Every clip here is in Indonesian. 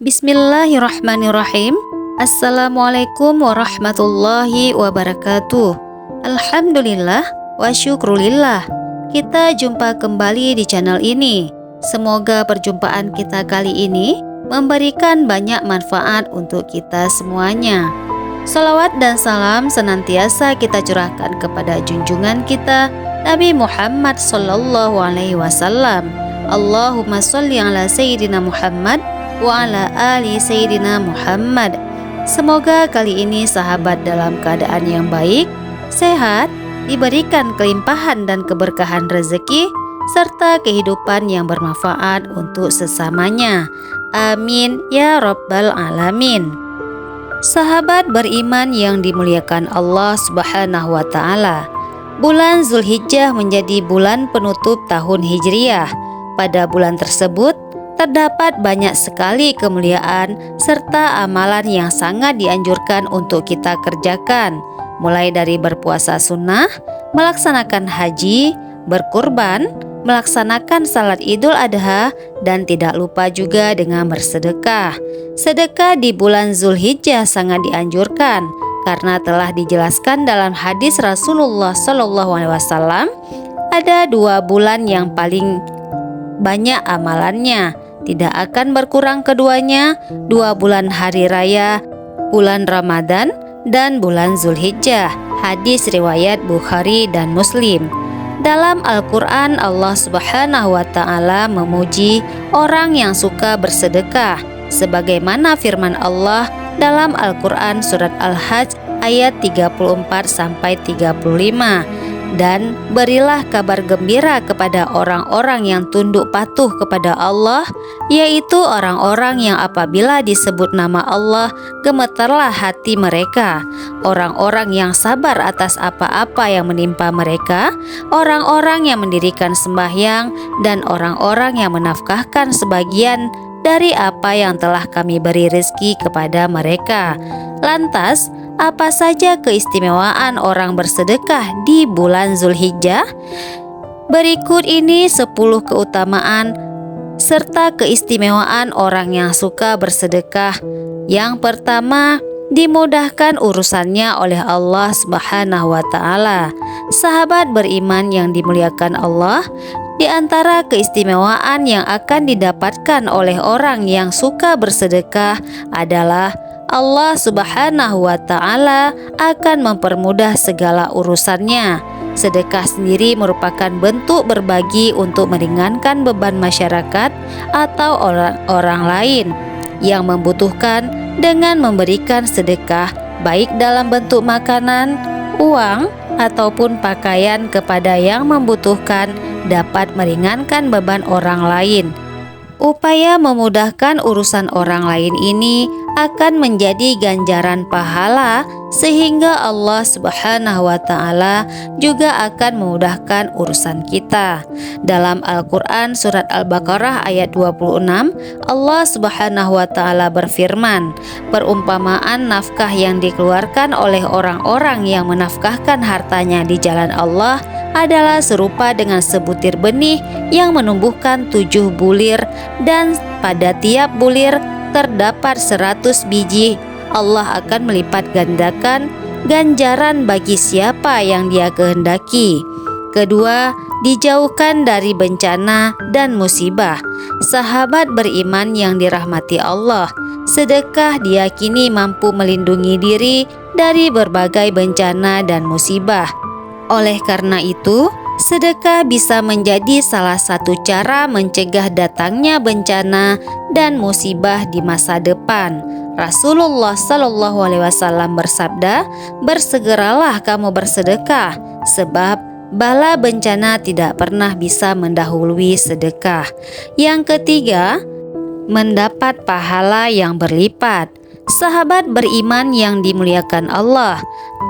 Bismillahirrahmanirrahim. Assalamualaikum warahmatullahi wabarakatuh. Alhamdulillah wa syukrulillah. Kita jumpa kembali di channel ini. Semoga perjumpaan kita kali ini memberikan banyak manfaat untuk kita semuanya. Salawat dan salam senantiasa kita curahkan kepada junjungan kita Nabi Muhammad sallallahu alaihi wasallam. Allahumma sholli ala sayyidina Muhammad wa ala ali sayyidina Muhammad. Semoga kali ini sahabat dalam keadaan yang baik, sehat, diberikan kelimpahan dan keberkahan rezeki serta kehidupan yang bermanfaat untuk sesamanya. Amin ya rabbal alamin. Sahabat beriman yang dimuliakan Allah Subhanahu wa taala, bulan Zulhijjah menjadi bulan penutup tahun Hijriah. Pada bulan tersebut terdapat banyak sekali kemuliaan serta amalan yang sangat dianjurkan untuk kita kerjakan, mulai dari berpuasa sunnah, melaksanakan haji, berkurban, melaksanakan salat Idul Adha, dan tidak lupa juga dengan bersedekah. Sedekah di bulan Zulhijjah sangat dianjurkan karena telah dijelaskan dalam hadis Rasulullah SAW, ada 2 bulan yang paling banyak amalannya, tidak akan berkurang keduanya, 2 bulan hari raya, bulan Ramadan dan bulan Zulhijjah. Hadis riwayat Bukhari dan Muslim. Dalam Al-Quran, Allah Subhanahu wa ta'ala memuji orang yang suka bersedekah, sebagaimana firman Allah dalam Al-Quran surat Al-Hajj ayat 34-35. Dan berilah kabar gembira kepada orang-orang yang tunduk patuh kepada Allah, yaitu orang-orang yang apabila disebut nama Allah gemetarlah hati mereka, orang-orang yang sabar atas apa-apa yang menimpa mereka, orang-orang yang mendirikan sembahyang, dan orang-orang yang menafkahkan sebagian dari apa yang telah kami beri rezeki kepada mereka. Lantas, apa saja keistimewaan orang bersedekah di bulan Zulhijjah? Berikut ini 10 keutamaan serta keistimewaan orang yang suka bersedekah. Yang pertama, dimudahkan urusannya oleh Allah Subhanahu wa ta'ala. Sahabat beriman yang dimuliakan Allah, di antara keistimewaan yang akan didapatkan oleh orang yang suka bersedekah adalah Allah Subhanahu wa ta'ala akan mempermudah segala urusannya. Sedekah sendiri merupakan bentuk berbagi untuk meringankan beban masyarakat atau orang lain yang membutuhkan dengan memberikan sedekah, baik dalam bentuk makanan, uang, ataupun pakaian kepada yang membutuhkan, dapat meringankan beban orang lain. Upaya memudahkan urusan orang lain ini akan menjadi ganjaran pahala, sehingga Allah Subhanahu wa ta'ala juga akan memudahkan urusan kita. Dalam Al-Quran surat Al-Baqarah ayat 26, Allah Subhanahu wa ta'ala berfirman, perumpamaan nafkah yang dikeluarkan oleh orang-orang yang menafkahkan hartanya di jalan Allah adalah serupa dengan sebutir benih yang menumbuhkan 7 bulir, dan pada tiap bulir terdapat 100 biji. Allah akan melipat gandakan ganjaran bagi siapa yang Dia kehendaki. Kedua, dijauhkan dari bencana dan musibah. Sahabat beriman yang dirahmati Allah, sedekah diyakini mampu melindungi diri dari berbagai bencana dan musibah. Oleh karena itu, sedekah bisa menjadi salah satu cara mencegah datangnya bencana dan musibah di masa depan. Rasulullah Shallallahu Alaihi Wasallam bersabda, bersegeralah kamu bersedekah, sebab bala bencana tidak pernah bisa mendahului sedekah. Yang ketiga, mendapat pahala yang berlipat. Sahabat beriman yang dimuliakan Allah,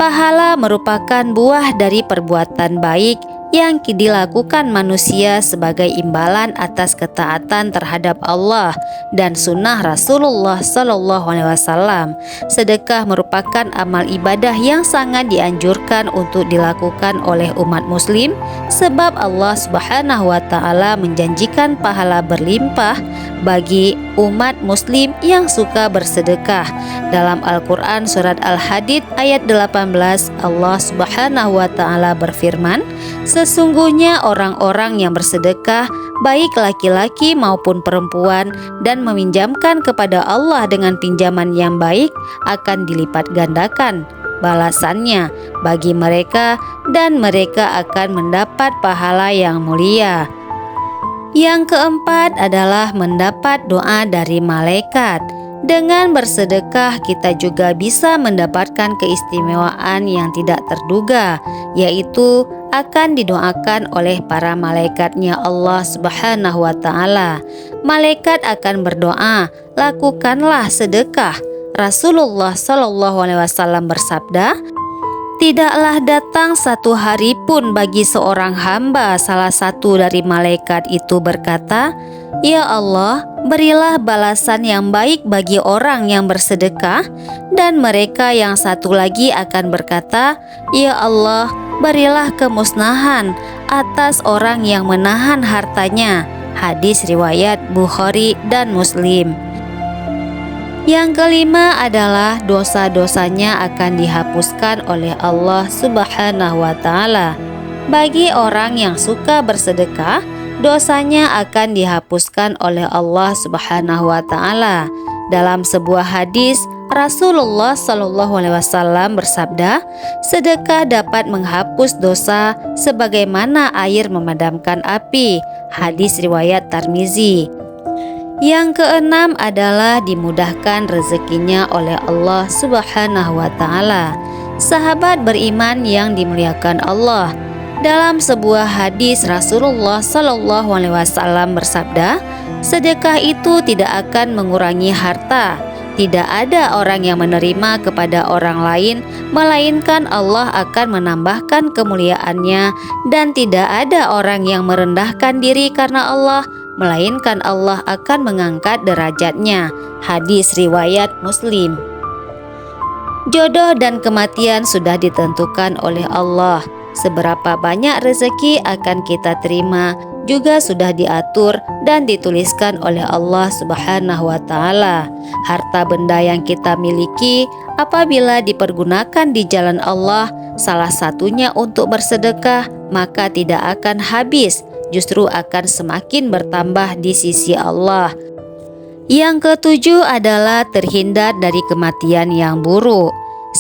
pahala merupakan buah dari perbuatan baik yang dilakukan manusia sebagai imbalan atas ketaatan terhadap Allah dan sunnah Rasulullah SAW. Sedekah merupakan amal ibadah yang sangat dianjurkan untuk dilakukan oleh umat muslim, sebab Allah Subhanahu wa Ta'ala menjanjikan pahala berlimpah bagi umat muslim yang suka bersedekah. Dalam Al-Quran surat Al-Hadid ayat 18, Allah Subhanahu wa Ta'ala berfirman, "Sesungguhnya orang-orang yang bersedekah, baik laki-laki maupun perempuan, dan meminjamkan kepada Allah dengan pinjaman yang baik, akan dilipat gandakan balasannya bagi mereka, dan mereka akan mendapat pahala yang mulia." Yang keempat adalah mendapat doa dari malaikat. Dengan bersedekah kita juga bisa mendapatkan keistimewaan yang tidak terduga, yaitu akan didoakan oleh para malaikatnya Allah Subhanahu wa Ta'ala. Malaikat akan berdoa, "Lakukanlah sedekah." Rasulullah SAW bersabda, "Tidaklah datang satu hari pun bagi seorang hamba salah satu dari malaikat itu berkata, 'Ya Allah, berilah balasan yang baik bagi orang yang bersedekah,' dan mereka yang satu lagi akan berkata, 'Ya Allah, berilah kemusnahan atas orang yang menahan hartanya.'" Hadis riwayat Bukhari dan Muslim. Yang kelima adalah dosa-dosanya akan dihapuskan oleh Allah Subhanahu wa Ta'ala. Bagi orang yang suka bersedekah, dosanya akan dihapuskan oleh Allah Subhanahu wa Ta'ala. Dalam sebuah hadis, Rasulullah SAW bersabda, "Sedekah dapat menghapus dosa sebagaimana air memadamkan api." Hadis riwayat Tirmizi. Yang keenam adalah dimudahkan rezekinya oleh Allah Subhanahu wa Ta'ala. Sahabat beriman yang dimuliakan Allah, dalam sebuah hadis Rasulullah SAW bersabda, "Sedekah itu tidak akan mengurangi harta. Tidak ada orang yang menerima kepada orang lain, melainkan Allah akan menambahkan kemuliaannya, dan tidak ada orang yang merendahkan diri karena Allah, melainkan Allah akan mengangkat derajatnya." Hadis riwayat Muslim. Jodoh dan kematian sudah ditentukan oleh Allah. Seberapa banyak rezeki akan kita terima juga sudah diatur dan dituliskan oleh Allah Subhanahu wa Ta'ala. Harta benda yang kita miliki apabila dipergunakan di jalan Allah, salah satunya untuk bersedekah, maka tidak akan habis, justru akan semakin bertambah di sisi Allah. Yang ketujuh adalah terhindar dari kematian yang buruk.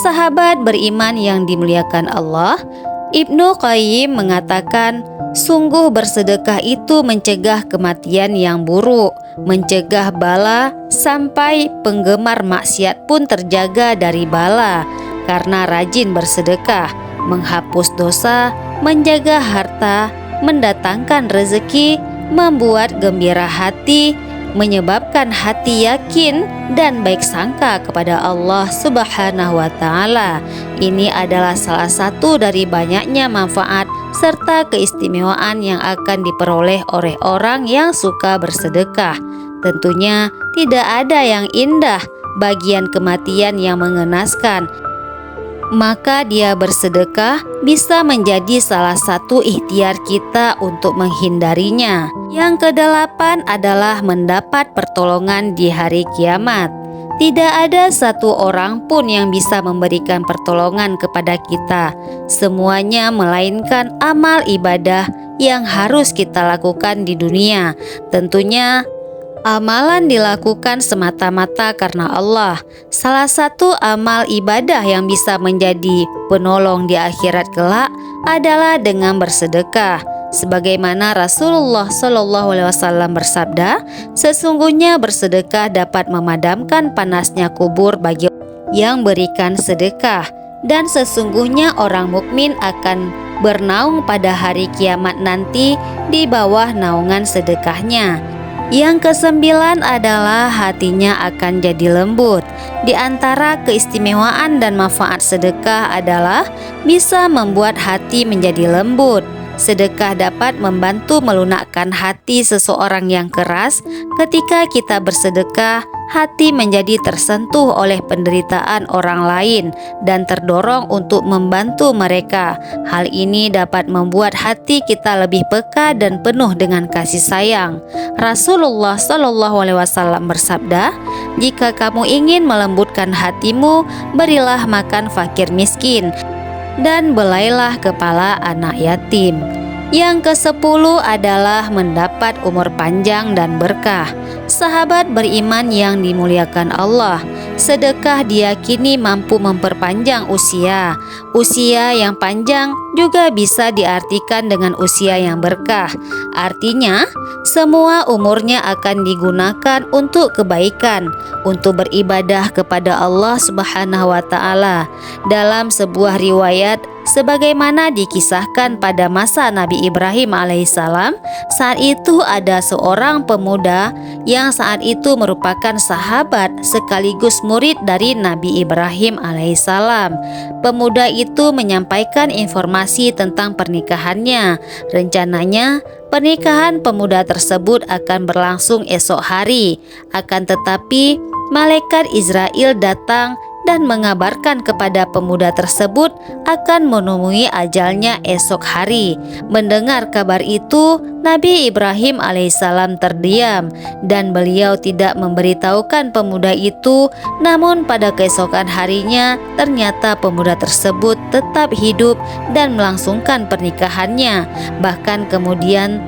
Sahabat beriman yang dimuliakan Allah, Ibnu Qayyim mengatakan, sungguh bersedekah itu mencegah kematian yang buruk, mencegah bala, sampai penggemar maksiat pun terjaga dari bala karena rajin bersedekah, menghapus dosa, menjaga harta, mendatangkan rezeki, membuat gembira hati, menyebabkan hati yakin dan baik sangka kepada Allah Subhanahu wa Ta'ala. Ini adalah salah satu dari banyaknya manfaat serta keistimewaan yang akan diperoleh oleh orang yang suka bersedekah. Tentunya tidak ada yang indah bagian kematian yang mengenaskan, maka dia bersedekah bisa menjadi salah satu ikhtiar kita untuk menghindarinya. Yang kedelapan adalah mendapat pertolongan di hari kiamat. Tidak ada satu orang pun yang bisa memberikan pertolongan kepada kita. Semuanya melainkan amal ibadah yang harus kita lakukan di dunia. Tentunya amalan dilakukan semata-mata karena Allah. Salah satu amal ibadah yang bisa menjadi penolong di akhirat kelak adalah dengan bersedekah. Sebagaimana Rasulullah SAW bersabda, sesungguhnya bersedekah dapat memadamkan panasnya kubur bagi yang berikan sedekah, dan sesungguhnya orang mukmin akan bernaung pada hari kiamat nanti di bawah naungan sedekahnya. Yang kesembilan adalah hatinya akan jadi lembut. Di antara keistimewaan dan manfaat sedekah adalah bisa membuat hati menjadi lembut. Sedekah dapat membantu melunakkan hati seseorang yang keras. Ketika kita bersedekah, hati menjadi tersentuh oleh penderitaan orang lain dan terdorong untuk membantu mereka. Hal ini dapat membuat hati kita lebih peka dan penuh dengan kasih sayang. Rasulullah SAW bersabda, "Jika kamu ingin melembutkan hatimu, berilah makan fakir miskin dan belailah kepala anak yatim." Yang ke-10 adalah mendapat umur panjang dan berkah. Sahabat beriman yang dimuliakan Allah, sedekah diyakini mampu memperpanjang usia. Usia yang panjang juga bisa diartikan dengan usia yang berkah. Artinya, semua umurnya akan digunakan untuk kebaikan, untuk beribadah kepada Allah Subhanahu wa Ta'ala. Dalam sebuah riwayat, sebagaimana dikisahkan pada masa Nabi Ibrahim alaihissalam, saat itu ada seorang pemuda yang saat itu merupakan sahabat sekaligus murid dari Nabi Ibrahim alaihissalam. Pemuda itu menyampaikan informasi tentang pernikahannya. Rencananya, pernikahan pemuda tersebut akan berlangsung esok hari. Akan tetapi, malaikat Israel datang dan mengabarkan kepada pemuda tersebut akan menemui ajalnya esok hari. Mendengar kabar itu, Nabi Ibrahim alaihissalam terdiam dan beliau tidak memberitahukan pemuda itu. Namun pada keesokan harinya, ternyata pemuda tersebut tetap hidup dan melangsungkan pernikahannya. Bahkan kemudian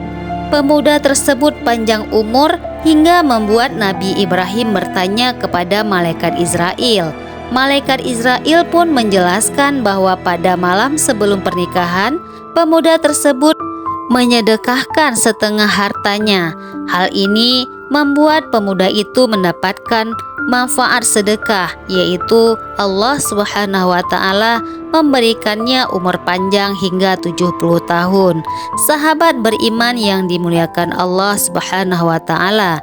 pemuda tersebut panjang umur hingga membuat Nabi Ibrahim bertanya kepada malaikat Israel. Malaikat Israel pun menjelaskan bahwa pada malam sebelum pernikahan, pemuda tersebut menyedekahkan setengah hartanya. Hal ini membuat pemuda itu mendapatkan manfaat sedekah, yaitu Allah Subhanahu wa Ta'ala memberikannya umur panjang hingga 70 tahun. Sahabat beriman yang dimuliakan Allah Subhanahu wa Ta'ala,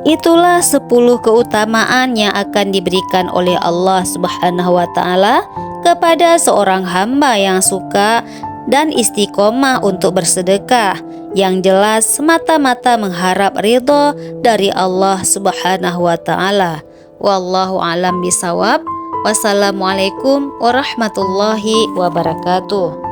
itulah 10 keutamaan yang akan diberikan oleh Allah Subhanahu wa Ta'ala kepada seorang hamba yang suka dan istiqomah untuk bersedekah, yang jelas semata-mata mengharap ridho dari Allah Subhanahu wa Ta'ala. Wallahu a'lam bishawab. Wassalamualaikum warahmatullahi wabarakatuh.